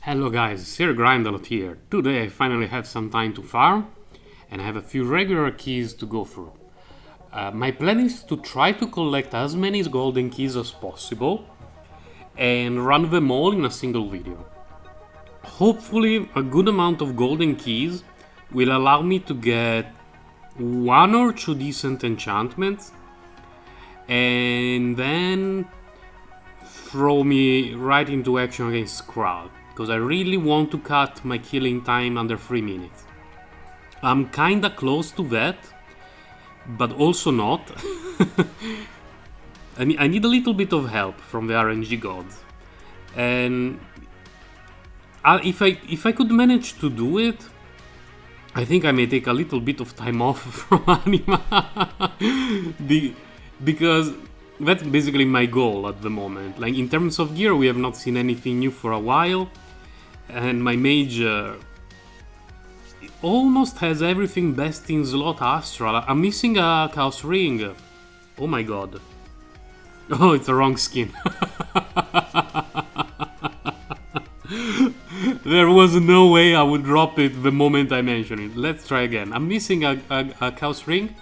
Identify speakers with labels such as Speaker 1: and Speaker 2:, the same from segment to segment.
Speaker 1: Hello guys, Sir Grindelot here. Today I finally have some time to farm and I have a few regular keys to go through. My plan is to try to collect as many golden keys as possible and run them all in a single video. Hopefully a good amount of golden keys will allow me to get one or two decent enchantments and then throw me right into action against Kral, because I really want to cut my killing time under 3 minutes. I'm kinda close to that, but also not. I need a little bit of help from the RNG gods. And if I could manage to do it, I think I may take a little bit of time off from AnimA. Because that's basically my goal at the moment. Like, in terms of gear, we have not seen anything new for a while. And my mage almost has everything best in slot astral. I'm missing a chaos ring. Oh my god. Oh, it's the wrong skin. There was no way I would drop it the moment I mentioned it. Let's try again. I'm missing a chaos ring.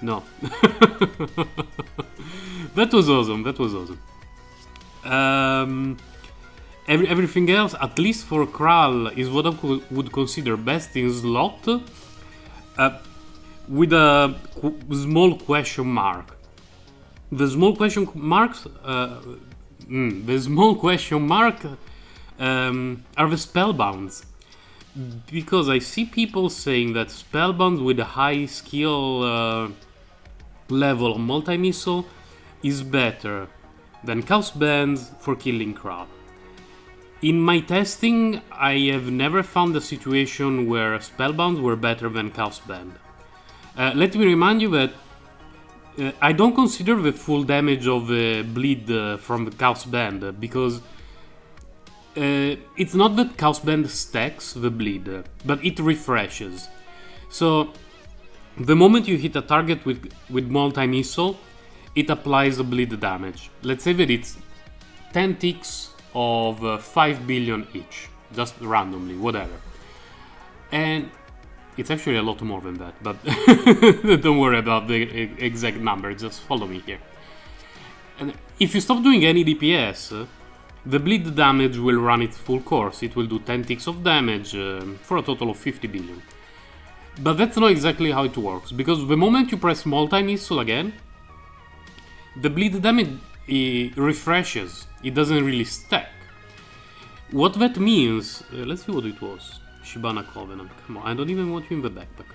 Speaker 1: No. That was awesome. That was awesome. Everything else, at least for Kral, is what I would consider best in slot, with a small question mark. The small question marks, are the spellbounds, because I see people saying that spellbound with a high skill level multi-missile is better than chaos bands for killing Kral. In my testing, I have never found a situation where spellbounds were better than chaos band. Let me remind you that I don't consider the full damage of bleed from the chaos band, because it's not that chaos band stacks the bleed, but it refreshes. So the moment you hit a target with multi-missile, it applies a bleed damage. Let's say that it's 10 ticks of 5 billion each, just randomly, whatever. And it's actually a lot more than that, but don't worry about the exact number, just follow me here. And if you stop doing any DPS, the bleed damage will run its full course. It will do 10 ticks of damage for a total of 50 billion. But that's not exactly how it works, because the moment you press multi-missile again, the bleed damage refreshes. It doesn't really stack. What that means, let's see what it was. Shibana Covenant, come on, I don't even want you in the backpack.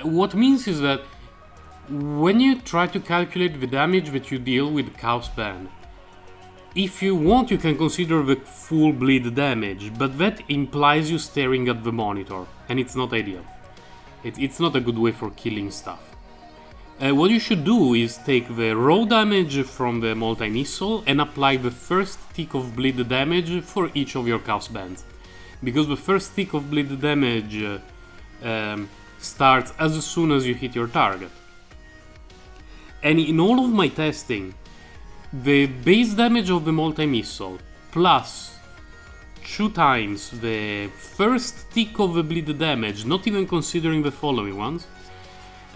Speaker 1: What means is that when you try to calculate the damage that you deal with Chaos Band, if you want, you can consider the full bleed damage, but that implies you staring at the monitor, and it's not ideal. It's not a good way for killing stuff. What you should do is take the raw damage from the multi-missile and apply the first tick of bleed damage for each of your Chaos Bands. Because the first tick of bleed damage starts as soon as you hit your target. And in all of my testing, the base damage of the multi-missile plus 2 times the first tick of the bleed damage, not even considering the following ones,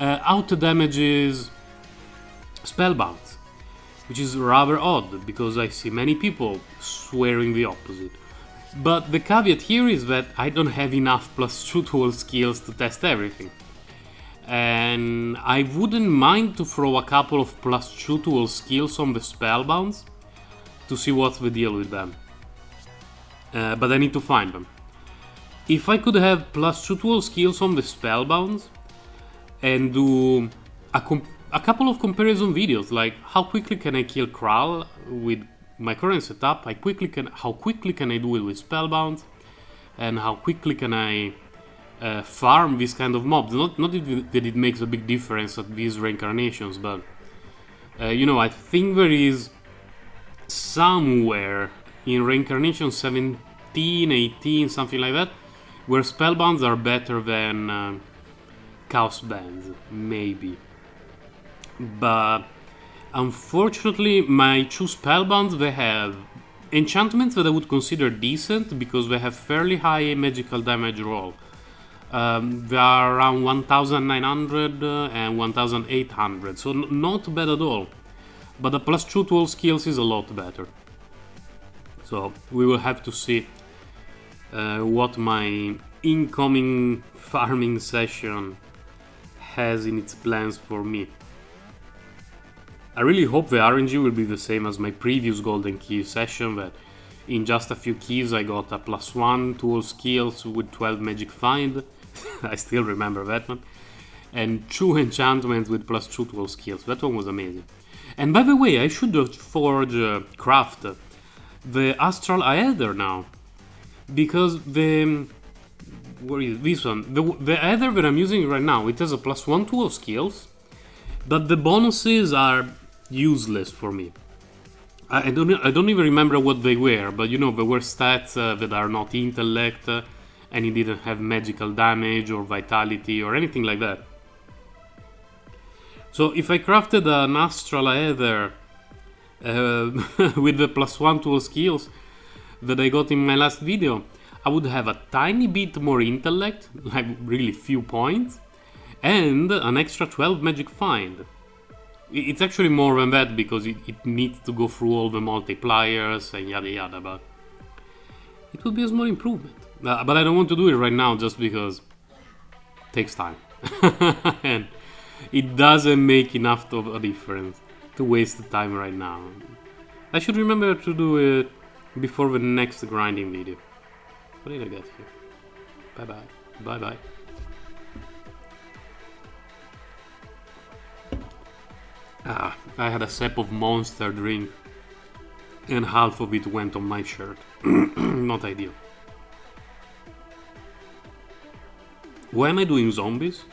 Speaker 1: out damages spellbounds, which is rather odd because I see many people swearing the opposite. But the caveat here is that I don't have enough +2 tool skills to test everything. And I wouldn't mind to throw a couple of +2 tool skills on the spellbounds to see what's the deal with them. But I need to find them. If I could have +2 tool skills on the spellbounds and do a couple of comparison videos, like how quickly can I kill Kral with my current setup, how quickly can I do it with spellbounds, and how quickly can I farm these kind of mobs. Not that it makes a big difference at these reincarnations, but you know, I think there is somewhere in reincarnation 17, 18, something like that, where spellbounds are better than Chaos Bands, maybe. But unfortunately, my 2 spellbounds, they have enchantments that I would consider decent because they have fairly high magical damage roll. They are around 1900 and 1800, so not bad at all. But the +2 to all skills is a lot better. So we will have to see what my incoming farming session has in its plans for me. I really hope the RNG will be the same as my previous golden key session, that in just a few keys I got a +1 to all skills with 12 magic find. I still remember that one. And 2 enchantments with +2 to all skills. That one was amazing. And by the way, I should craft the Astral Aether now. Because where is this one? The Aether that I'm using right now, it has a +1 to all skills. But the bonuses are useless for me. I don't even remember what they were, but you know, there were stats that are not intellect, and it didn't have magical damage or vitality or anything like that. So if I crafted an Astral Aether with the +1 to all skills that I got in my last video, I would have a tiny bit more intellect, like really few points, and an extra 12 magic find. It's actually more than that because it needs to go through all the multipliers and yada yada, but it would be a small improvement. But I don't want to do it right now just because it takes time. And it doesn't make enough of a difference to waste the time right now. I should remember to do it before the next grinding video. What did I get here? Bye bye. Bye bye. I had a sip of monster drink and half of it went on my shirt. Not ideal. Why am I doing zombies?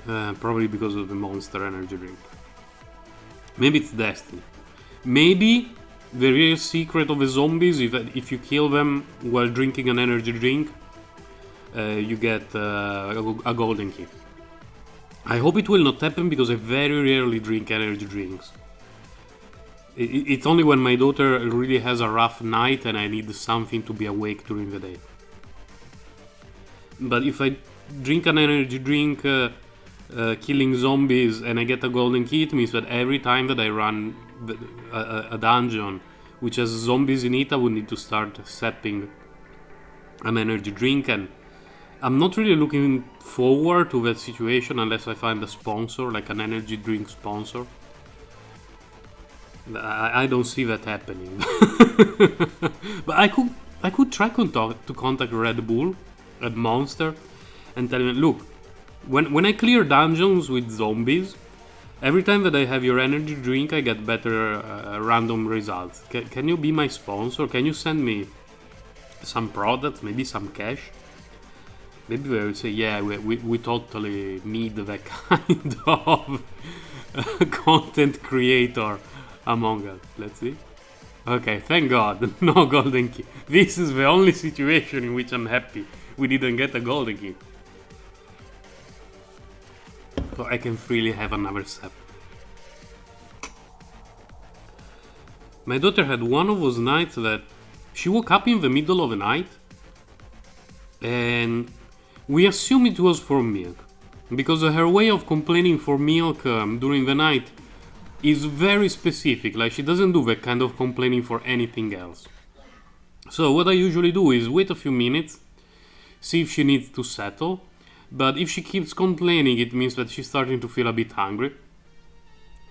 Speaker 1: Probably because of the monster energy drink. Maybe it's destiny. Maybe the real secret of the zombies is that if you kill them while drinking an energy drink, you get a golden key. I hope it will not happen because I very rarely drink energy drinks. It's only when my daughter really has a rough night and I need something to be awake during the day. But if I drink an energy drink killing zombies and I get a golden key, it means that every time that I run a dungeon which has zombies in it, I would need to start sapping an energy drink, and I'm not really looking forward to that situation unless I find a sponsor, like an energy drink sponsor. I don't see that happening. But I could try to contact Red Bull at Monster and tell them, look, when I clear dungeons with zombies, every time that I have your energy drink, I get better random results. Can you be my sponsor? Can you send me some products, maybe some cash? Maybe they will say, yeah, we totally need that kind of content creator among us. Let's see. Okay, thank God, no golden key. This is the only situation in which I'm happy we didn't get a golden key. So I can freely have another sip. My daughter had one of those nights that she woke up in the middle of the night and we assume it was for milk, because her way of complaining for milk during the night is very specific. Like, she doesn't do that kind of complaining for anything else. So what I usually do is wait a few minutes, see if she needs to settle, but if she keeps complaining, it means that she's starting to feel a bit hungry.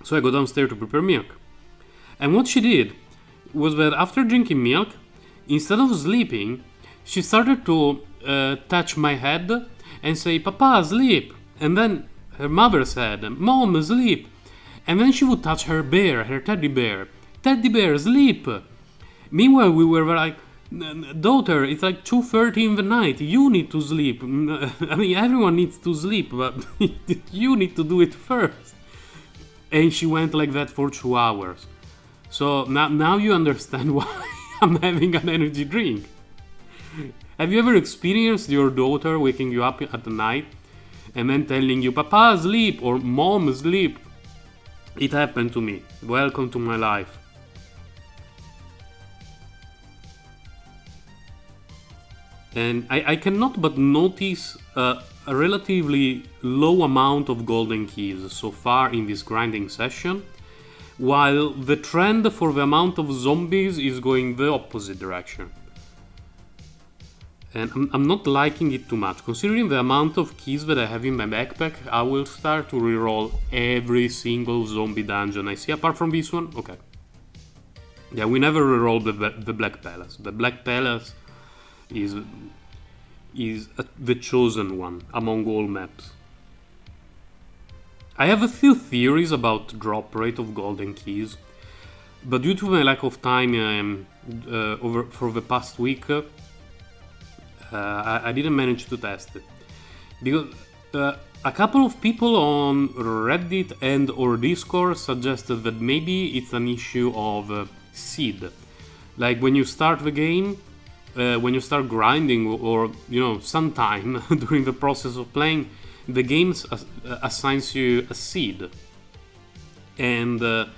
Speaker 1: So I go downstairs to prepare milk. And what she did was that after drinking milk, instead of sleeping, she started to touch my head and say, "Papa, sleep." And then her mother said, "Mom, sleep." And then she would touch her bear, her teddy bear. "Teddy bear, sleep." Meanwhile, we were like, "Daughter, it's like 2:30 in the night. You need to sleep." I mean, everyone needs to sleep, but you need to do it first. And she went like that for 2 hours. So now you understand why I'm having an energy drink. Have you ever experienced your daughter waking you up at night and then telling you, "Papa, sleep," or "Mom, sleep"? It happened to me. Welcome to my life. And I cannot but notice a relatively low amount of golden keys so far in this grinding session, while the trend for the amount of zombies is going the opposite direction. And I'm not liking it too much. Considering the amount of keys that I have in my backpack, I will start to reroll every single zombie dungeon I see, apart from this one. Okay. Yeah, we never reroll the Black Palace. The Black Palace is the chosen one among all maps. I have a few theories about drop rate of golden keys, but due to my lack of time for the past week, I didn't manage to test it. Because a couple of people on Reddit and or Discord suggested that maybe it's an issue of seed. Like when you start the game, when you start grinding or sometime during the process of playing, the game assigns you a seed, and the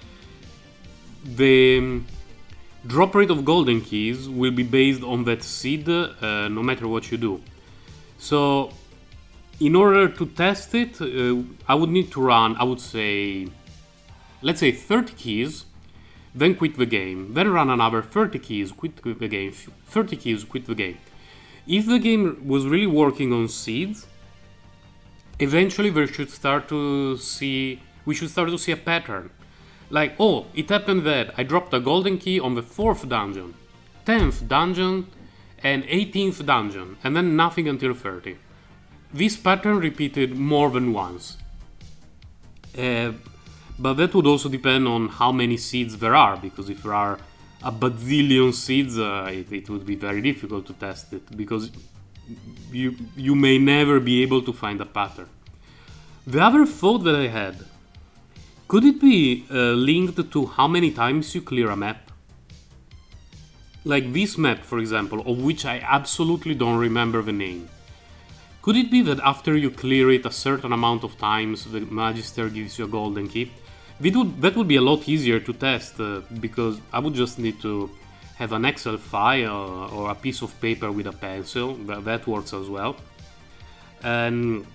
Speaker 1: drop rate of golden keys will be based on that seed, no matter what you do. So in order to test it, I would need to run, I would say, let's say 30 keys, then quit the game, then run another 30 keys, quit the game, 30 keys, quit the game. If the game was really working on seeds, eventually we should start to see a pattern. Like, oh, it happened that I dropped a golden key on the 4th dungeon, 10th dungeon, and 18th dungeon, and then nothing until 30. This pattern repeated more than once. But that would also depend on how many seeds there are, because if there are a bazillion seeds, it would be very difficult to test it, because you may never be able to find a pattern. The other thought that I had, could it be linked to how many times you clear a map? Like this map, for example, of which I absolutely don't remember the name. Could it be that after you clear it a certain amount of times, the Magister gives you a golden key? That would be a lot easier to test, because I would just need to have an Excel file or a piece of paper with a pencil, that works as well. And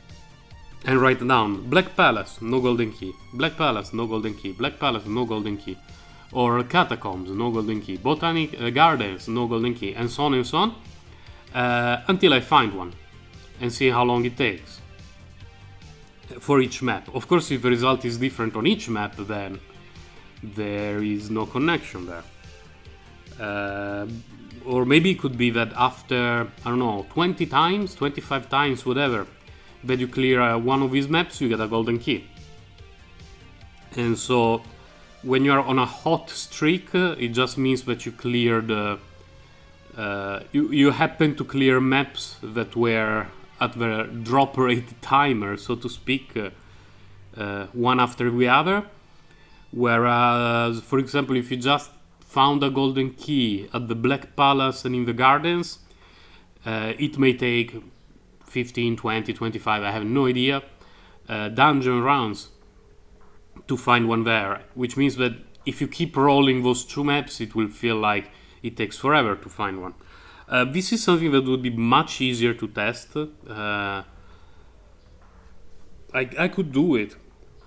Speaker 1: write down Black Palace, no golden key, Black Palace, no golden key, Black Palace, no golden key, or Catacombs, no golden key, Botanic Gardens, no golden key, and so on, until I find one, and see how long it takes for each map. Of course, if the result is different on each map, then there is no connection there. Or maybe it could be that after, I don't know, 20 times, 25 times, whatever, that you clear one of these maps, you get a golden key. And so when you are on a hot streak, it just means that you cleared you happen to clear maps that were at the drop rate timer, so to speak, one after the other. Whereas, for example, if you just found a golden key at the Black Palace and in the gardens, it may take 15, 20, 25, I have no idea, dungeon rounds to find one there, which means that if you keep rolling those two maps, it will feel like it takes forever to find one. This is something that would be much easier to test. I could do it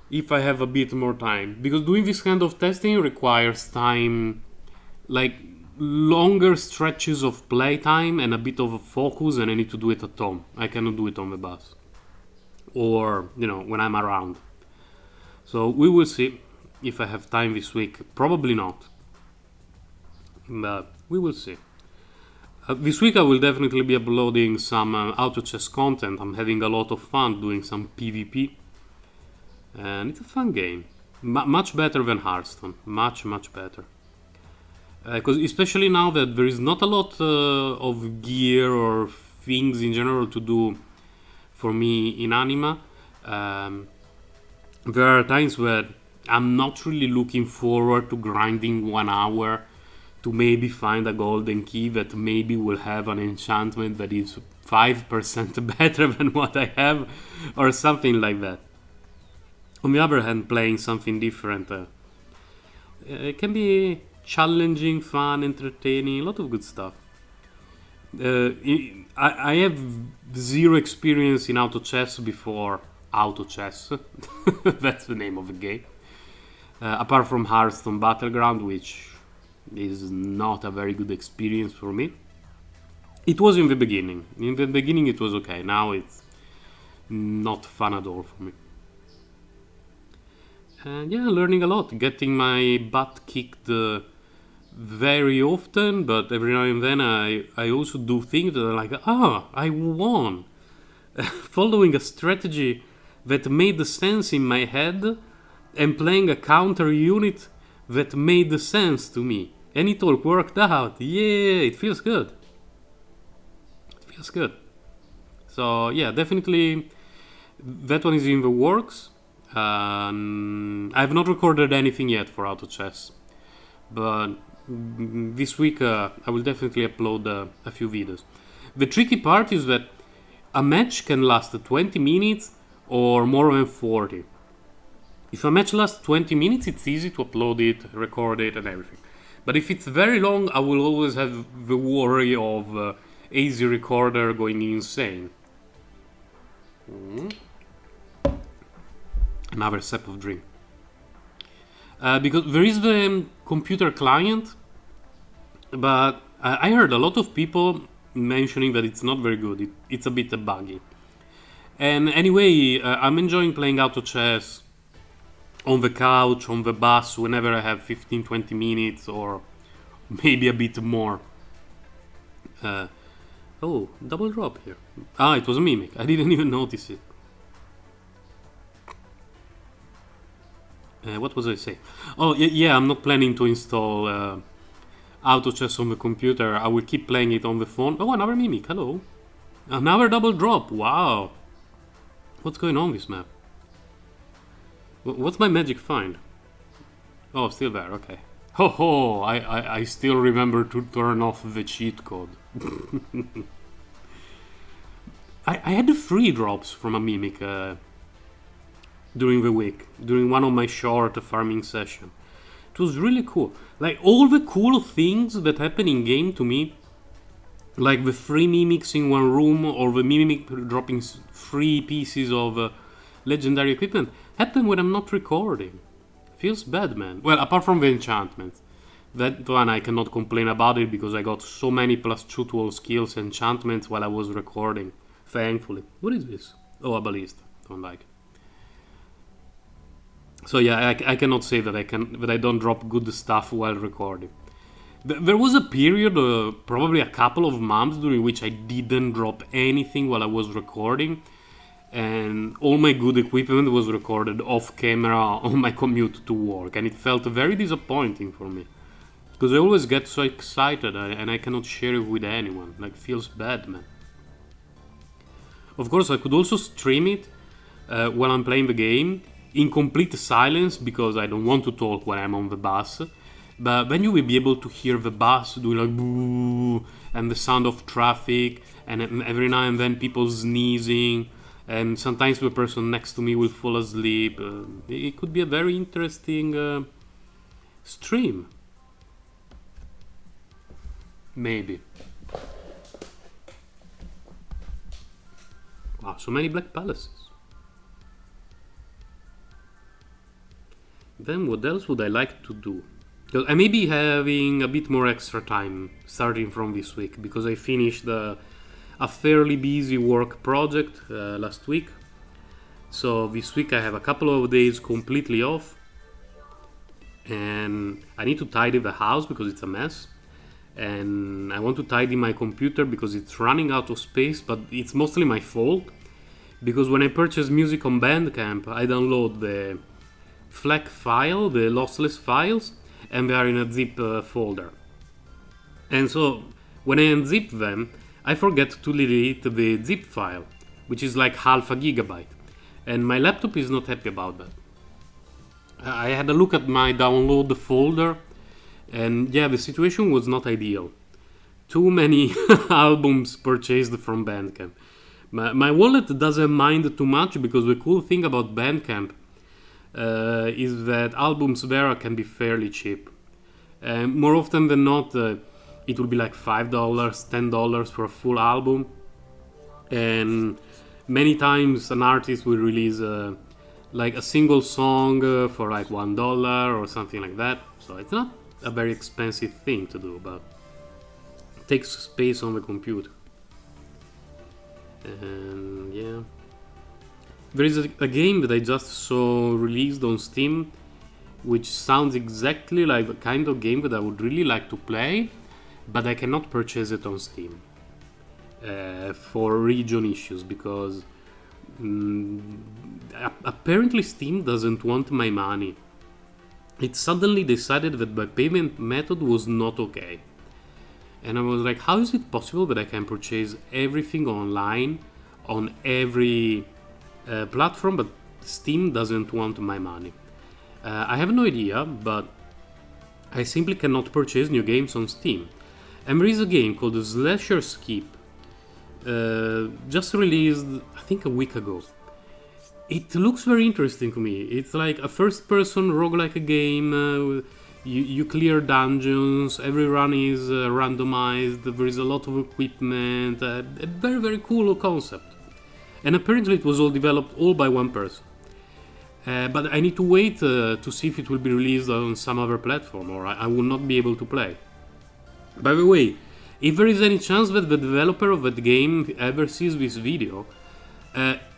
Speaker 1: if I have a bit more time, because doing this kind of testing requires time, like longer stretches of playtime and a bit of a focus, and I need to do it at home. I cannot do it on the bus or when I'm around. So we will see if I have time this week. Probably not, but we will see. This week I will definitely be uploading some auto chess content. I'm having a lot of fun doing some PvP, and it's a fun game. Much better than Hearthstone. Much better. Because especially now that there is not a lot of gear or things in general to do for me in Anima, there are times where I'm not really looking forward to grinding 1 hour to maybe find a golden key that maybe will have an enchantment that is 5% better than what I have, or something like that. On the other hand, playing something different, it can be challenging, fun, entertaining, a lot of good stuff. I have zero experience in auto chess before auto chess. That's the name of the game. Apart from Hearthstone Battleground, which is not a very good experience for me. It was in the beginning. In the beginning it was okay. Now it's not fun at all for me. And yeah, learning a lot. Getting my butt kicked very often, but every now and then I also do things that are like, I won. Following a strategy that made sense in my head and playing a counter unit that made sense to me. And it all worked out. Yeah, it feels good. It feels good. So yeah, definitely that one is in the works. I've not recorded anything yet for auto chess, but this week I will definitely upload a few videos. The tricky part is that a match can last 20 minutes or more than 40. If a match lasts 20 minutes, it's easy to upload it, record it, and everything. But if it's very long, I will always have the worry of AZ Recorder going insane. Another sip of drink. Because there is the computer client, but I heard a lot of people mentioning that it's not very good. It's a bit buggy. And anyway, I'm enjoying playing auto chess on the couch, on the bus, whenever I have 15-20 minutes or maybe a bit more. Oh, double drop here. It was a mimic. I didn't even notice it. What was I saying? Oh, yeah, I'm not planning to install auto chess on the computer. I will keep playing it on the phone. Oh, another mimic. Hello. Another double drop. Wow. What's going on with this map? What's my magic find? Oh, still there. Okay. Ho! I still remember to turn off the cheat code. I had the free drops from a mimic during the week, during one of my short farming sessions. It was really cool. Like all the cool things that happen in game to me, like the free mimics in one room or the mimic dropping free pieces of legendary equipment, happen when I'm not recording. Feels bad, man. Well, apart from the enchantments. That one I cannot complain about it because I got so many +2 to all skills enchantments while I was recording. Thankfully. What is this? Oh, a ballista. Don't like it. So yeah, I cannot say that I don't drop good stuff while recording. There was a period, probably a couple of months, during which I didn't drop anything while I was recording, and all my good equipment was recorded off camera on my commute to work, and it felt very disappointing for me because I always get so excited and I cannot share it with anyone. Like, feels bad, man. Of course, I could also stream it while I'm playing the game in complete silence because I don't want to talk when I'm on the bus. But then you will be able to hear the bus doing like boo and the sound of traffic, and every now and then people sneezing, and sometimes the person next to me will fall asleep. It could be a very interesting stream. Maybe. Wow, so many black palaces. Then what else would I like to do? Because I may be having a bit more extra time starting from this week because I finished a fairly busy work project last week. So this week I have a couple of days completely off, and I need to tidy the house because it's a mess, and I want to tidy my computer because it's running out of space, but it's mostly my fault because when I purchase music on Bandcamp I download the FLAC file, the lossless files, and they are in a zip folder. And so when I unzip them, I forget to delete the zip file, which is like half a gigabyte. And my laptop is not happy about that. I had a look at my download folder, and yeah, the situation was not ideal. Too many albums purchased from Bandcamp. My wallet doesn't mind too much because the cool thing about Bandcamp is that albums there can be fairly cheap. More often than not, it will be like $5, $10 for a full album, and many times an artist will release like a single song for like $1 or something like that. So it's not a very expensive thing to do, but it takes space on the computer. And yeah, there is a game that I just saw released on Steam, which sounds exactly like the kind of game that I would really like to play, but I cannot purchase it on Steam for region issues, because apparently Steam doesn't want my money. It suddenly decided that my payment method was not okay. And I was like, how is it possible that I can purchase everything online on every platform, but Steam doesn't want my money? I have no idea, but I simply cannot purchase new games on Steam. And there is a game called Slasher Skip, just released, I think, a week ago. It looks very interesting to me. It's like a first-person roguelike game. You clear dungeons. Every run is randomized. There is a lot of equipment. A very, very cool concept. And apparently it was all developed all by one person. But I need to wait to see if it will be released on some other platform, or I will not be able to play. By the way, if there is any chance that the developer of that game ever sees this video,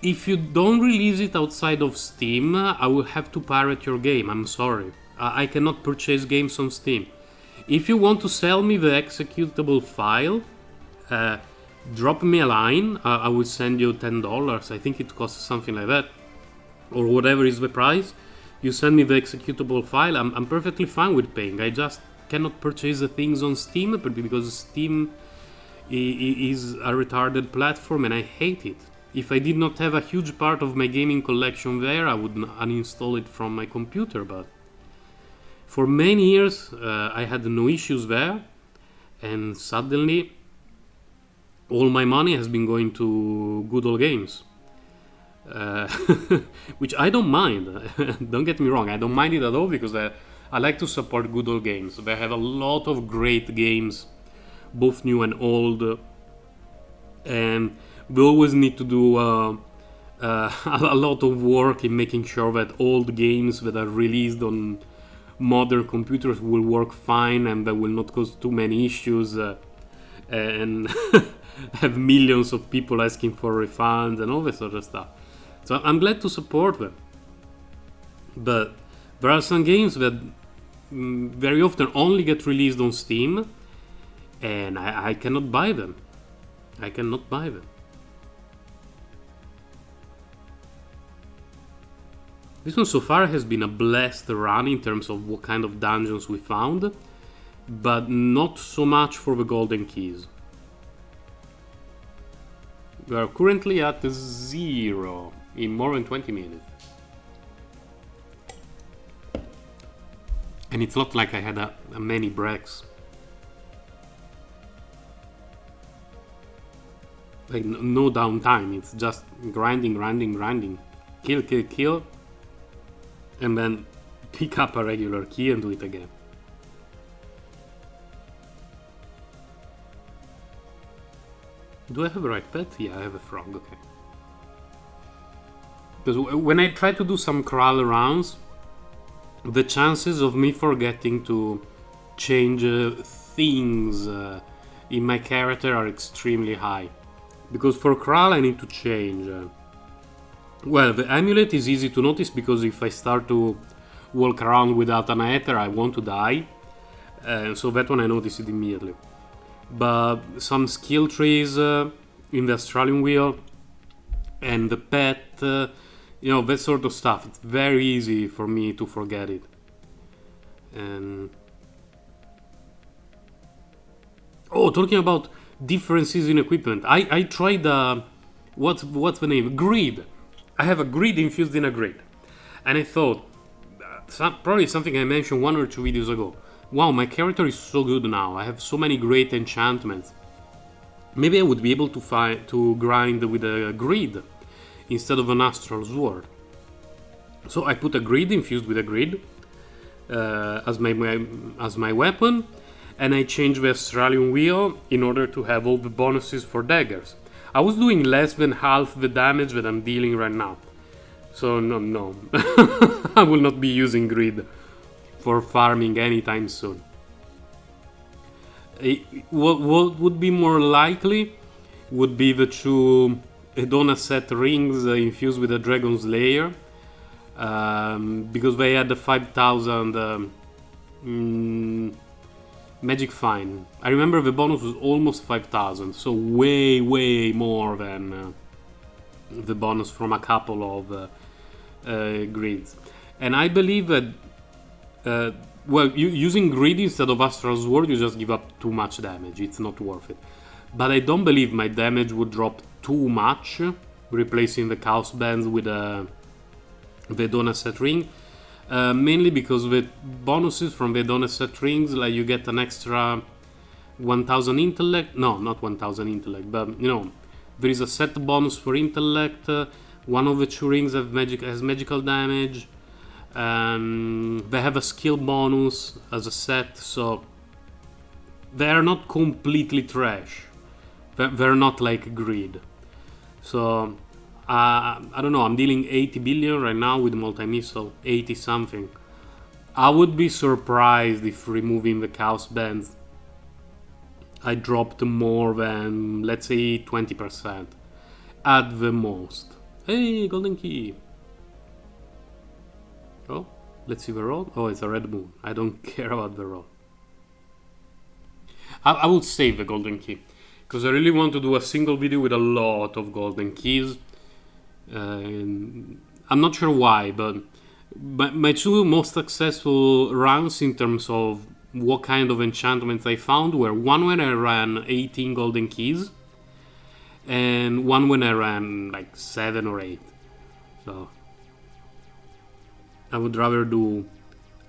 Speaker 1: if you don't release it outside of Steam, I will have to pirate your game. I'm sorry. I cannot purchase games on Steam. If you want to sell me the executable file, drop me a line. I will send you $10. I think it costs something like that, or whatever is the price. You send me the executable file. I'm perfectly fine with paying. I just cannot purchase the things on Steam because Steam is a retarded platform and I hate it. If I did not have a huge part of my gaming collection there, I would uninstall it from my computer, but for many years I had no issues there, and suddenly all my money has been going to good old games. Which I don't mind. Don't get me wrong, I don't mind it at all, because I like to support good old games. They have a lot of great games, both new and old, and we always need to do a lot of work in making sure that old games that are released on modern computers will work fine and that will not cause too many issues and have millions of people asking for refunds and all this sort of stuff. So I'm glad to support them. But there are some games that very often only get released on Steam, and I cannot buy them. I cannot buy them. This one so far has been a blessed run in terms of what kind of dungeons we found, but not so much for the golden keys. We are currently at 0 in more than 20 minutes. And it's not like I had a many breaks. Like no downtime, it's just grinding, kill, and then pick up a regular key and do it again. Do I have a right pet? Yeah, I have a frog, okay. Because when I try to do some crawl rounds, the chances of me forgetting to change things in my character are extremely high. Because for crawl I need to change. Well, the amulet is easy to notice, because if I start to walk around without an aether, I want to die. So that one I notice it immediately. But some skill trees in the Australian wheel and the pet, that sort of stuff, it's very easy for me to forget it. And talking about differences in equipment, I tried what's the name? Grid. I have a grid infused in a grid, and I thought probably something I mentioned 1 or 2 videos ago. Wow, my character is so good now. I have so many great enchantments. Maybe I would be able to grind with a grid instead of an astral sword. So I put a grid infused with a grid as my weapon, and I changed the Australian wheel in order to have all the bonuses for daggers. I was doing less than half the damage that I'm dealing right now. So no. I will not be using grid for farming anytime soon. What would be more likely would be the two Hedona set rings infused with a Dragon's Lair. Because they had the 5,000 magic fine. I remember the bonus was almost 5,000, so way more than the bonus from a couple of grids. And I believe that using grid instead of Astral Sword, you just give up too much damage. It's not worth it. But I don't believe my damage would drop too much, replacing the Chaos Bands with a Hedona set ring. Mainly because the bonuses from the Hedona set rings, like you get an extra 1000 intellect. No, not 1000 intellect, but you know, there is a set bonus for intellect. One of the two rings has magical damage. They have a skill bonus as a set, so they are not completely trash. They're not like grid. So I don't know, I'm dealing 80 billion right now with multi-missile, 80 something. I would be surprised if removing the Chaos Bands I dropped more than, let's say, 20% at the most. Hey, golden key. Oh, let's see the roll. Oh, it's a red moon. I don't care about the roll. I will save the golden key because I really want to do a single video with a lot of golden keys. I'm not sure why, but my two most successful runs in terms of what kind of enchantments I found were one when I ran 18 golden keys and one when I ran like 7 or 8. So I would rather do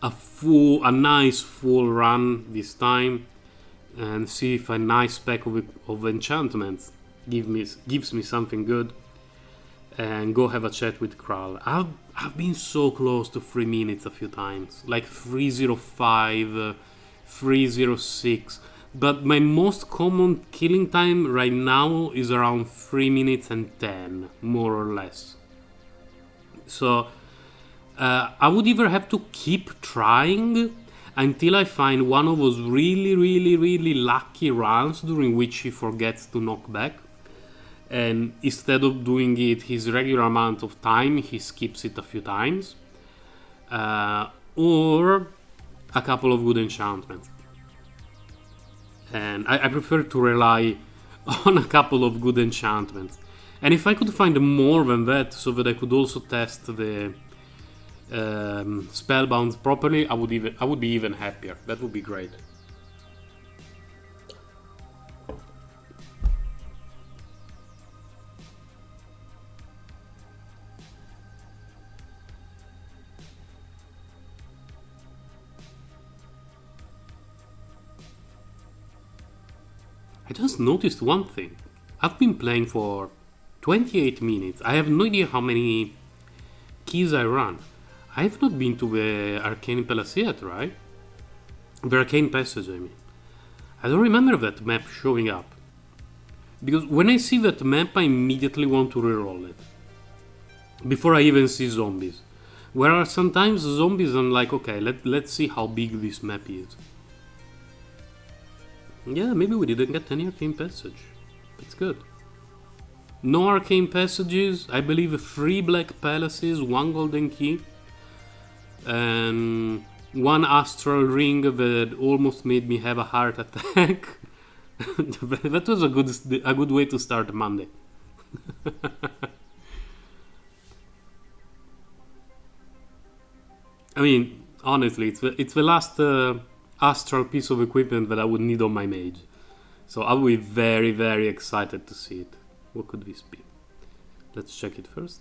Speaker 1: a nice full run this time and see if a nice pack of enchantments gives me something good, and go have a chat with Kral. I've been so close to 3 minutes a few times, like 3:05, 3:06, but my most common killing time right now is around 3 minutes and 10, more or less. So I would either have to keep trying until I find one of those really lucky runs during which he forgets to knock back, and instead of doing it his regular amount of time, he skips it a few times, or a couple of good enchantments. And I prefer to rely on a couple of good enchantments. And if I could find more than that, so that I could also test the spellbounds properly, I would be even happier. That would be great. I just noticed one thing. I've been playing for 28 minutes. I have no idea how many keys I run. I have not been to the Arcane Passage yet, right? The Arcane Passage, I mean. I don't remember that map showing up. Because when I see that map, I immediately want to reroll it. Before I even see zombies. Whereas sometimes zombies, I'm like, okay, let's see how big this map is. Yeah, maybe we didn't get any Arcane Passage. That's good. No Arcane Passages, I believe 3 Black Palaces, 1 Golden Key, and 1 Astral Ring that almost made me have a heart attack. That was a good way to start Monday. I mean, honestly, it's the last astral piece of equipment that I would need on my mage. So I will be very excited to see it. What could this be? Let's check it first.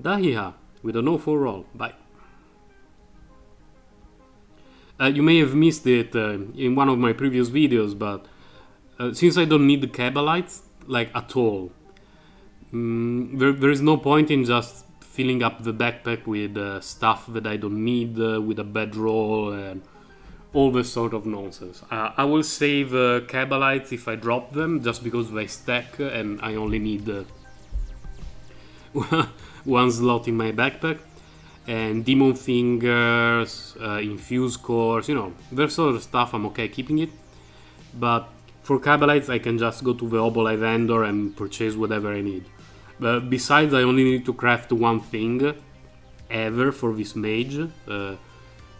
Speaker 1: Dahiha with a no-4 roll. Bye. You may have missed it in one of my previous videos, but since I don't need the Kabalites, like at all, there is no point in just filling up the backpack with stuff that I don't need, with a bad roll, all this sort of nonsense. I will save Cabalites if I drop them, just because they stack and I only need one slot in my backpack. And Demon Fingers, Infuse Cores, you know, that sort of stuff I'm okay keeping it. But for Cabalites I can just go to the Oboli vendor and purchase whatever I need. But besides, I only need to craft one thing ever for this mage.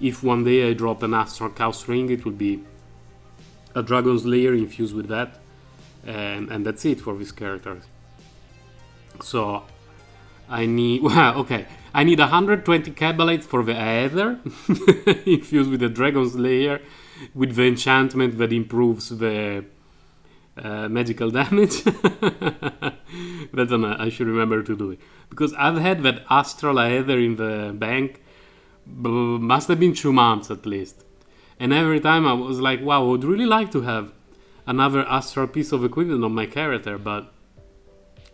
Speaker 1: If one day I drop an Astral Chaos Ring, it will be a Dragon's Lair infused with that. And that's it for these characters. So I need, well, okay, I need 120 Cabalites for the Aether, infused with the Dragon's Lair, with the enchantment that improves the magical damage. But I should remember to do it, because I've had that Astral Aether in the bank, must have been 2 months at least, and every time I was like, wow, I would really like to have another Astral piece of equipment on my character, but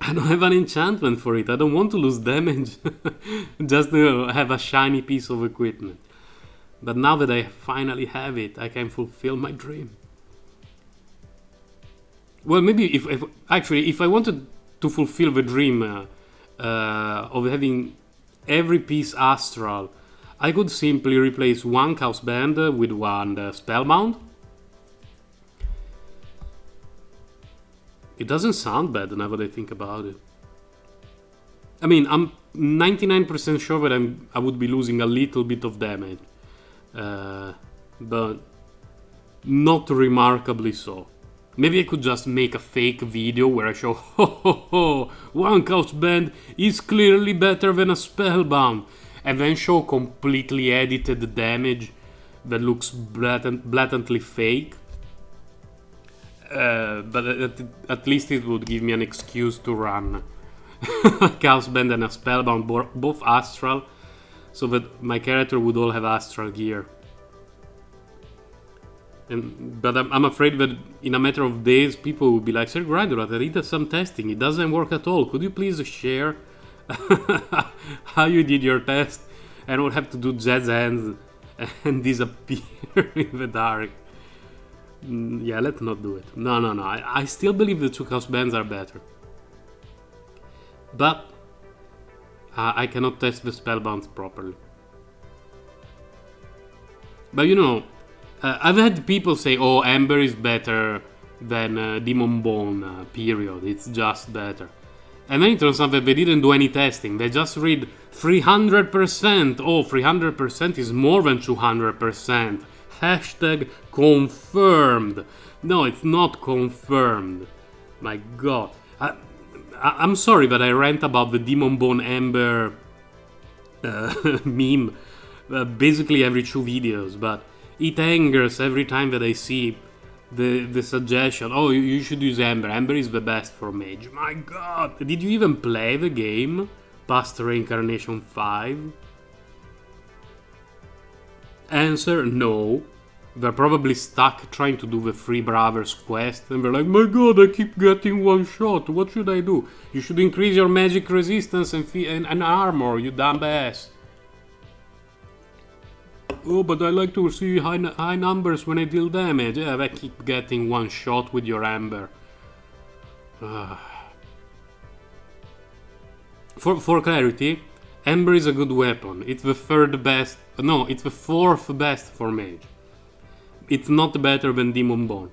Speaker 1: I don't have an enchantment for it. I don't want to lose damage just to have a shiny piece of equipment. But now that I finally have it, I can fulfill my dream. Well, maybe if I wanted to fulfill the dream of having every piece Astral, I could simply replace one Chaos Band with one Spellbound. It doesn't sound bad now that I think about it. I mean, I'm 99% sure that I would be losing a little bit of damage. But not remarkably so. Maybe I could just make a fake video where I show, ho ho ho, one Chaos Band is clearly better than a Spellbound, and then show completely edited damage that looks blatantly fake. But at least it would give me an excuse to run a Chaos Band and a Spellbound, both Astral, so that my character would all have Astral gear. But I'm afraid that in a matter of days people will be like, Sir Grinder, I did some testing, it doesn't work at all. Could you please share how you did your test? And I would have to do jazz hands and disappear in the dark. Yeah, let's not do it. No. I still believe the 2 Chaos Bands are better. But I cannot test the Spellbounds properly. But you know, I've had people say, oh, Ember is better than Demon Bone, period. It's just better. And then it turns out that they didn't do any testing. They just read 300%. Oh, 300% is more than 200%. Hashtag confirmed. No, it's not confirmed. My god. I'm sorry that I rant about the Demon Bone Ember meme basically every 2 videos, but it angers every time that I see the suggestion, oh, you should use Ember. Ember is the best for mage. My god, did you even play the game past Reincarnation 5? Answer, no. They're probably stuck trying to do the Three Brothers quest, and they're like, my god, I keep getting one shot, what should I do? You should increase your magic resistance and armor, you dumbass. Oh, but I like to see high numbers when I deal damage. Yeah, I keep getting one shot with your Ember. For clarity, Ember is a good weapon. It's the 3rd best. No, it's the 4th best for mage. It's not better than Demon Bone.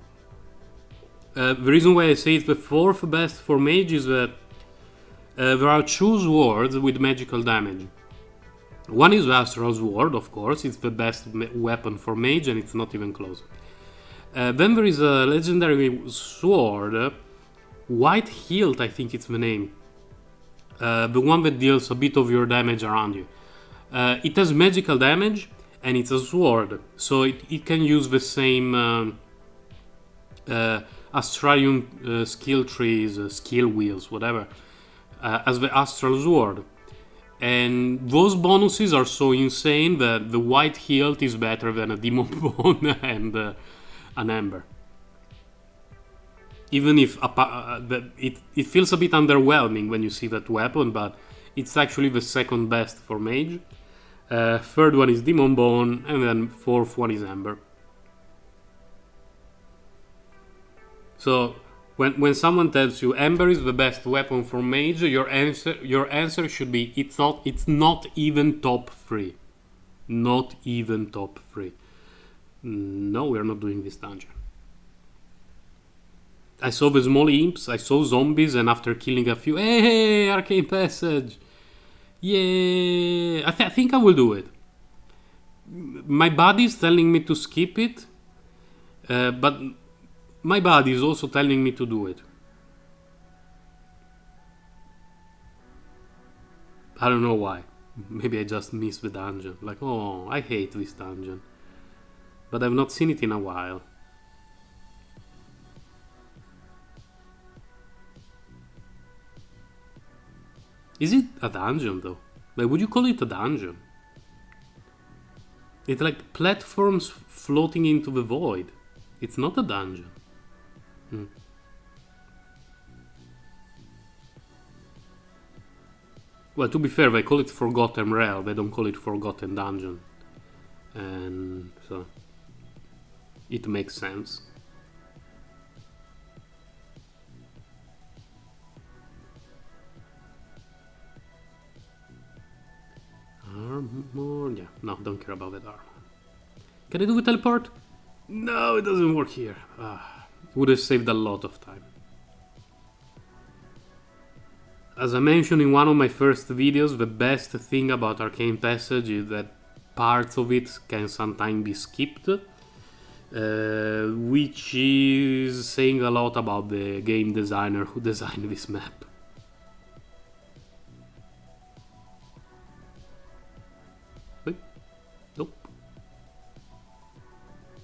Speaker 1: The reason why I say it's the 4th best for mage is that there are 2 swords with magical damage. One is the Astral Sword, of course, it's the best weapon for mage and it's not even close. Then there is a legendary sword, White Hilt, I think it's the name. The one that deals a bit of your damage around you. It has magical damage and it's a sword, so it can use the same Astralium skill trees, skill wheels, whatever, as the Astral Sword. And those bonuses are so insane that the White Hilt is better than a Demon Bone and an Ember. Even if it feels a bit underwhelming when you see that weapon, but it's actually the 2nd best for mage. 3rd one is Demon Bone, and then 4th one is Ember. So when someone tells you Ember is the best weapon for mage, your answer should be it's not even top 3. Not even top 3. No, we're not doing this dungeon. I saw the small imps, I saw zombies, and after killing a few, hey, Arcane Passage! Yeah, I think I will do it. My body is telling me to skip it, but my body is also telling me to do it. I don't know why. Maybe I just missed the dungeon. Like, oh, I hate this dungeon. But I've not seen it in a while. Is it a dungeon though? Like, would you call it a dungeon? It's like platforms floating into the void. It's not a dungeon. Well, to be fair, they call it Forgotten Realm. They don't call it Forgotten Dungeon. And so it makes sense. Armor, yeah, no, don't care about that armor. Can I do the teleport? No, it doesn't work here. Would have saved a lot of time. As I mentioned in one of my first videos, the best thing about Arcane Passage is that parts of it can sometimes be skipped, which is saying a lot about the game designer who designed this map. Wait, nope.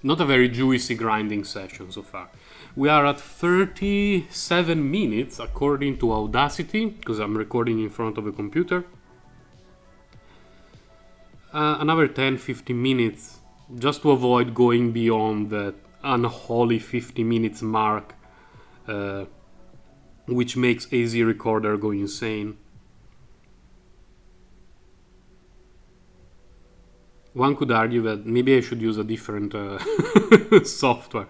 Speaker 1: Not a very juicy grinding session so far. We are at 37 minutes according to Audacity, because I'm recording in front of a computer. Another 10-15 minutes, just to avoid going beyond the unholy 50 minutes mark, which makes AZ Recorder go insane. One could argue that maybe I should use a different software,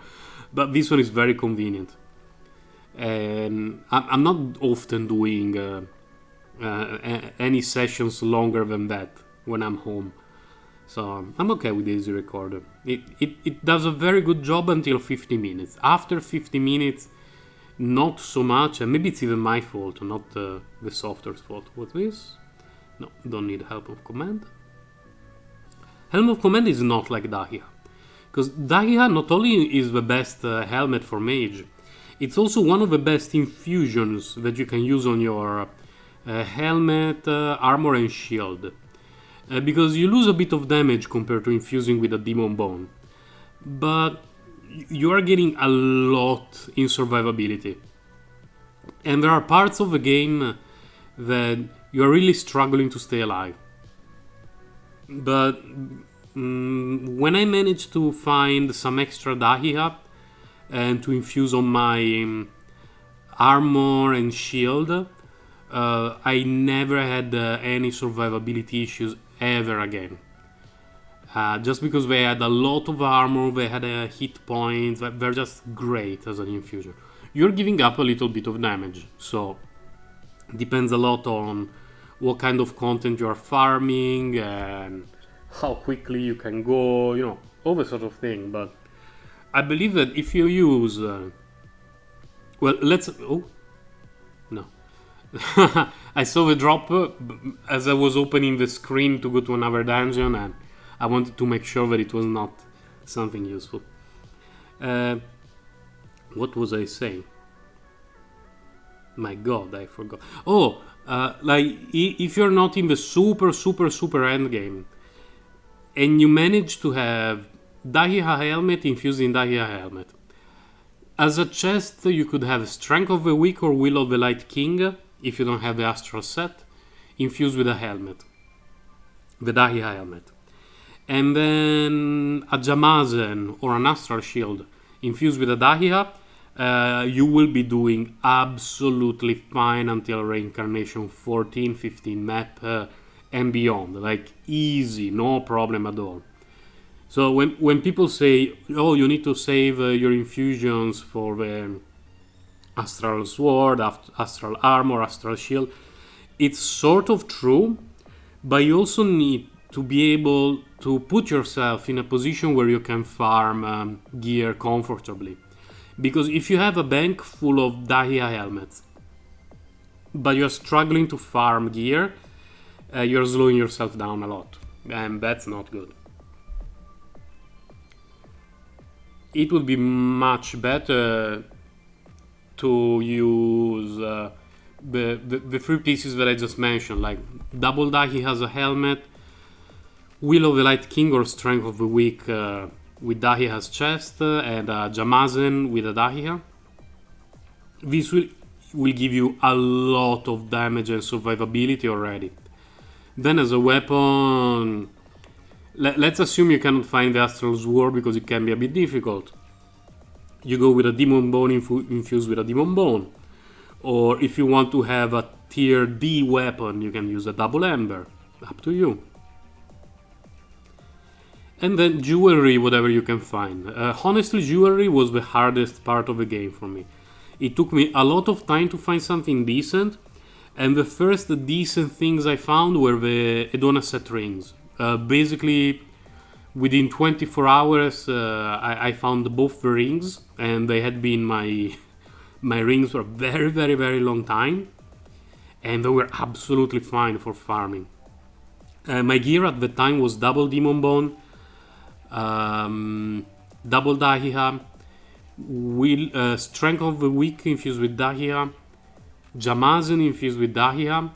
Speaker 1: but this one is very convenient. And I'm not often doing any sessions longer than that when I'm home. So I'm okay with AZ Recorder. It does a very good job until 50 minutes. After 50 minutes, not so much, and maybe it's even my fault, not the software's fault. What's this? No, don't need help of command. Helm of Command is not like Dahlia, because Dahlia not only is the best helmet for mage, it's also one of the best infusions that you can use on your helmet, armor and shield, because you lose a bit of damage compared to infusing with a demon bone, but you are getting a lot in survivability, and there are parts of the game that you are really struggling to stay alive. But when I managed to find some extra Dahlia and to infuse on my armor and shield, I never had any survivability issues ever again. Just because they had a lot of armor, they had hit points, they're just great as an infusion. You're giving up a little bit of damage, so depends a lot on what kind of content you are farming and how quickly you can go, all that sort of thing. But I believe that if you use no. I saw the drop as I was opening the screen to go to another dungeon, and I wanted to make sure that it was not something useful. What was I saying? My god, I forgot. If you're not in the super end game and you manage to have Dahlia helmet infused in Dahlia helmet, as a chest you could have Strength of the Weak or Will of the Light King, if you don't have the Astral set, infused with a helmet, the Dahlia helmet, and then a Jamazen or an Astral Shield infused with a Dahlia. You will be doing absolutely fine until Reincarnation 14-15 map and beyond. Like, easy, no problem at all. So when people say, oh, you need to save your infusions for the astral sword, astral armor, astral shield. It's sort of true, but you also need to be able to put yourself in a position where you can farm gear comfortably. Because if you have a bank full of Dahlia helmets, but you're struggling to farm gear, you're slowing yourself down a lot, and that's not good. It would be much better to use the three pieces that I just mentioned, like Double Dahi has a helmet, Will of the Light King or Strength of the Weak with Dahia's chest, and Jamazen with a Dahia. This will give you a lot of damage and survivability already. Then as a weapon, let's assume you cannot find the Astral Sword because it can be a bit difficult. You go with a Demon Bone infused with a Demon Bone. Or if you want to have a tier D weapon, you can use a Double Ember. Up to you. And then jewelry, whatever you can find. Honestly, jewelry was the hardest part of the game for me. It took me a lot of time to find something decent, and the first decent things I found were the Edona set rings. Basically, within 24 hours, I found both the rings, and they had been my rings for a very, very, very long time, and they were absolutely fine for farming. My gear at the time was double Demon Bone, double Dahia, Strength of the Weak infused with Dahia, Jamazen infused with Dahia,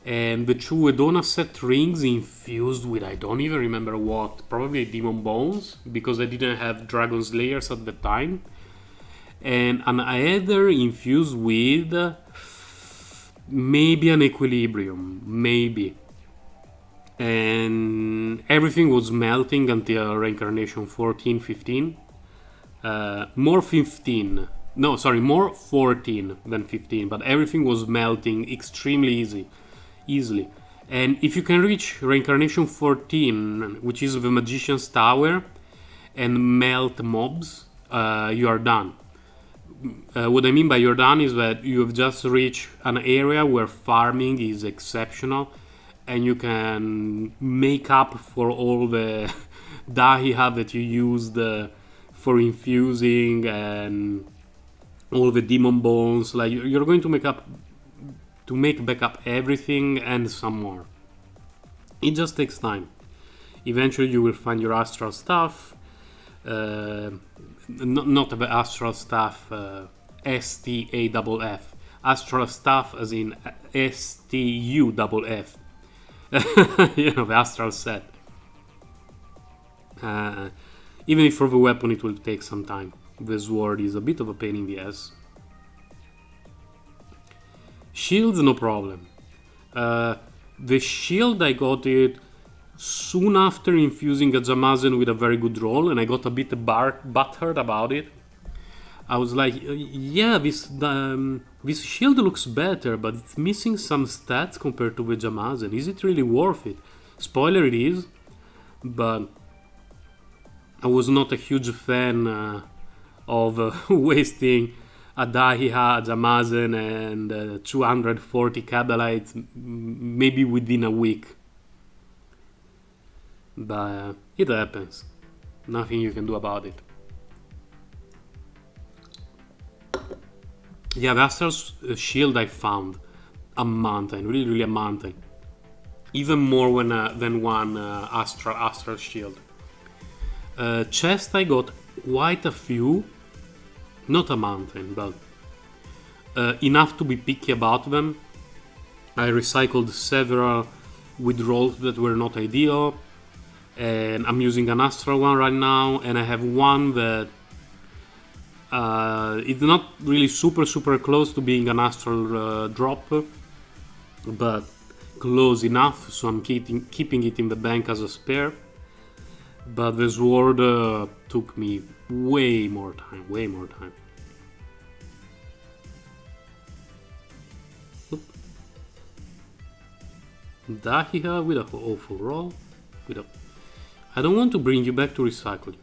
Speaker 1: and the two Edona set rings infused with I don't even remember what, probably Demon Bones, because I didn't have Dragon Slayers at the time, and an Aether infused with maybe an Equilibrium, maybe. And everything was melting until Reincarnation 14, 15. More 15. No, sorry, more 14 than 15. But everything was melting extremely easily. And if you can reach Reincarnation 14, which is the Magician's Tower, and melt mobs, you are done. What I mean by you're done is that you have just reached an area where farming is exceptional, and you can make up for all the Dahia that you used for infusing and all the Demon Bones. Like you're going to make back up everything and some more. It just takes time. Eventually you will find your astral stuff. Not the astral stuff, STAFF. Astral stuff as in STUFF. You know, the astral set. Even if for the weapon it will take some time. The sword is a bit of a pain in the ass. Shields, no problem. The shield, I got it soon after infusing a Jamazen with a very good roll, and I got a bit butthurt about it. I was like, yeah, this shield looks better, but it's missing some stats compared to the Jamazen. Is it really worth it? Spoiler, it is, but I was not a huge fan of wasting a Dahia, a Jamazen, and 240 Kabalites maybe within a week. But it happens. Nothing you can do about it. Yeah, the Astral Shield I found a mountain, really a mountain. Even more than one Astral Shield. Chest I got quite a few, not a mountain, but enough to be picky about them. I recycled several with rolls that were not ideal, and I'm using an Astral one right now, and I have one that it's not really super close to being an Astral drop, but close enough, so I'm keeping it in the bank as a spare. But the sword took me way more time. Oop. Dahia with an awful roll. I don't want to bring you back to recycle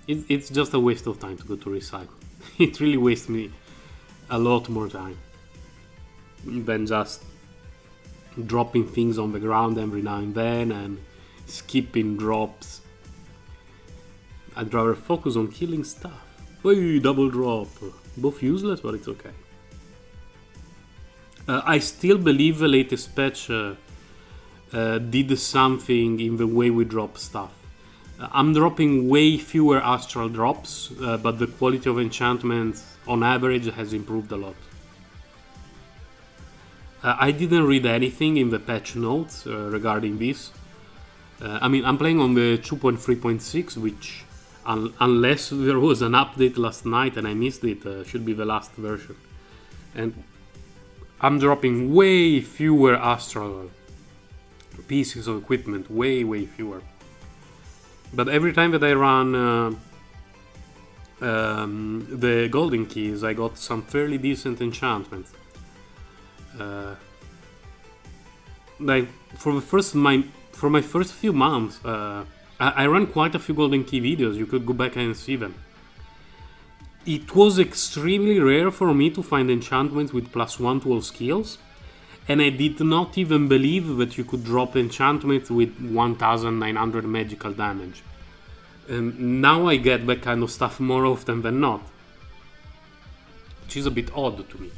Speaker 1: you. It's just a waste of time to go to recycle. It really wastes me a lot more time than just dropping things on the ground every now and then and skipping drops. I'd rather focus on killing stuff. Hey, double drop. Both useless, but it's okay. I still believe the latest patch did something in the way we drop stuff. I'm dropping way fewer astral drops, but the quality of enchantments on average has improved a lot. I didn't read anything in the patch notes regarding this. I mean, I'm playing on the 2.3.6, which, unless there was an update last night and I missed it, should be the last version. And I'm dropping way fewer astral pieces of equipment, way fewer. But every time that I run the golden keys, I got some fairly decent enchantments. Like for my first few months, I ran quite a few golden key videos. You could go back and see them. It was extremely rare for me to find enchantments with +1 to all skills, and I did not even believe that you could drop enchantments with 1900 magical damage. And now I get that kind of stuff more often than not, which is a bit odd to me,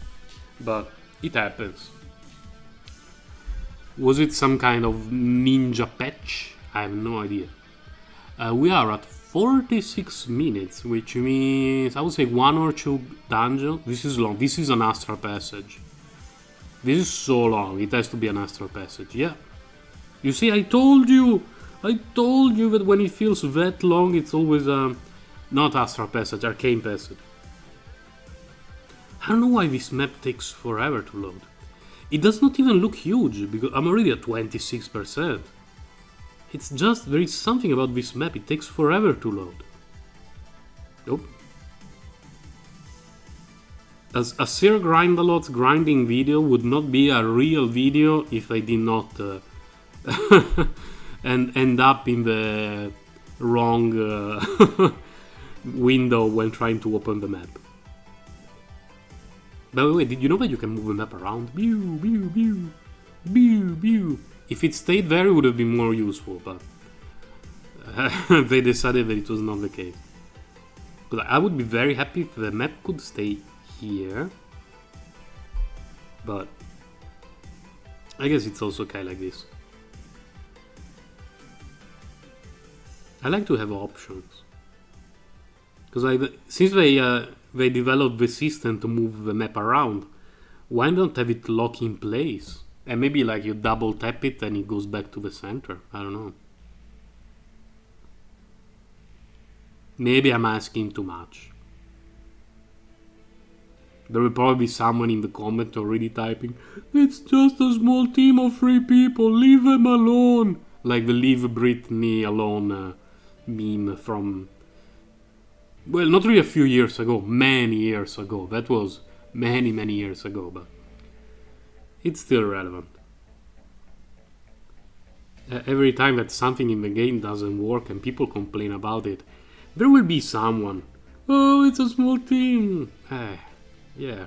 Speaker 1: but it happens. Was it some kind of ninja patch? I have no idea. We are at 46 minutes, which means I would say 1 or 2 dungeons. This is long. This is an astral passage. This is so long. It has to be an astral passage. Yeah. You see, I told you that when it feels that long, it's always not astral passage, arcane passage. I don't know why this map takes forever to load. It does not even look huge, because I'm already at 26%. It's just, there is something about this map, it takes forever to load. Nope. As a Sir Grindalot's grinding video would not be a real video if I did not and end up in the wrong window when trying to open the map. By the way, did you know that you can move the map around? Pew, pew, pew, pew, pew. If it stayed there, it would have been more useful, but they decided that it was not the case. But I would be very happy if the map could stay here. But I guess it's also okay like this. I like to have options. Because since they developed the system to move the map around, why not have it lock in place? And maybe like you double tap it and it goes back to the center. I don't know. Maybe I'm asking too much. There will probably be someone in the comment already typing, "It's just a small team of 3 people, leave them alone." Like the "Leave Britney Alone" meme from, well, not really a few years ago, many years ago. That was many years ago, but it's still relevant. Every time that something in the game doesn't work and people complain about it, there will be someone, "Oh, it's a small team." Yeah.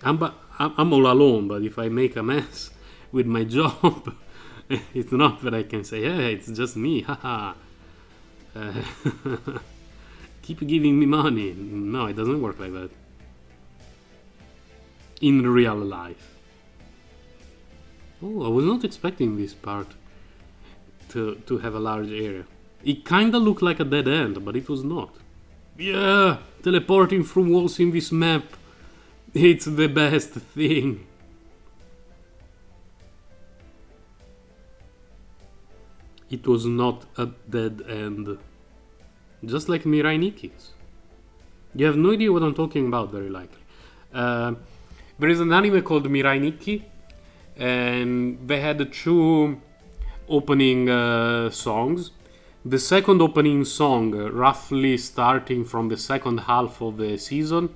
Speaker 1: I'm all alone, but if I make a mess with my job, it's not that I can say, "Hey, it's just me, haha. Keep giving me money." No, it doesn't work like that. In real life. Oh, I was not expecting this part to have a large area. It kinda looked like a dead end, but it was not. Yeah, teleporting through walls in this map. It's the best thing. It was not a dead end. Just like Mirai Nikki's. You have no idea what I'm talking about, very likely. There is an anime called Mirai Nikki, and they had 2 opening songs. The second opening song, roughly starting from the second half of the season,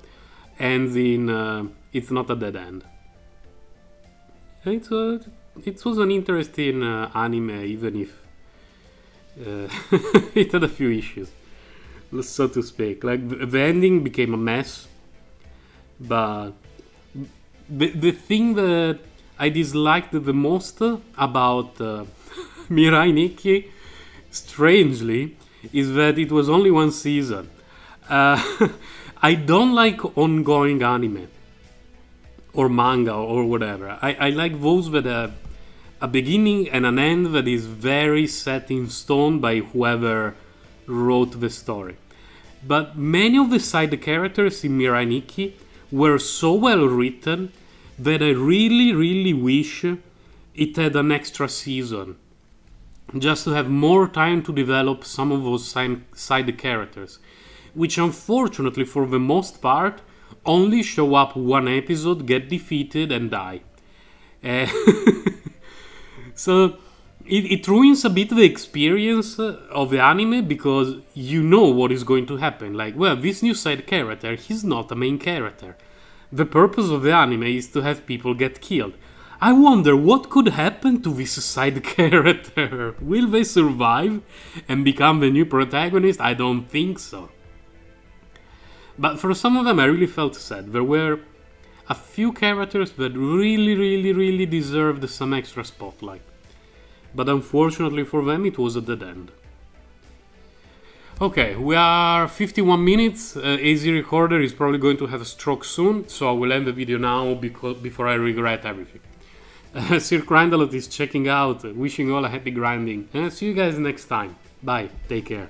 Speaker 1: ends in "It's not a dead end." It was an interesting anime, even if it had a few issues, so to speak. Like the ending became a mess, but the thing that I disliked the most about Mirai Nikki, strangely, is that it was only one season. I don't like ongoing anime or manga or whatever. I like those that have a beginning and an end that is very set in stone by whoever wrote the story. But many of the side characters in Mirai Nikki were so well written that I really, really wish it had an extra season. Just to have more time to develop some of those side characters. Which unfortunately, for the most part, only show up one episode, get defeated, and die. Uh, so it ruins a bit the experience of the anime because you know what is going to happen. Like, well, this new side character, he's not a main character. The purpose of the anime is to have people get killed. I wonder what could happen to this side character. Will they survive and become the new protagonist? I don't think so. But for some of them I really felt sad. There were a few characters that really, really, really deserved some extra spotlight. But unfortunately for them it was a dead end. Okay, we are 51 minutes. AZ Recorder is probably going to have a stroke soon, so I will end the video now before I regret everything. Sir Grindalot is checking out, wishing all a happy grinding. See you guys next time. Bye, take care.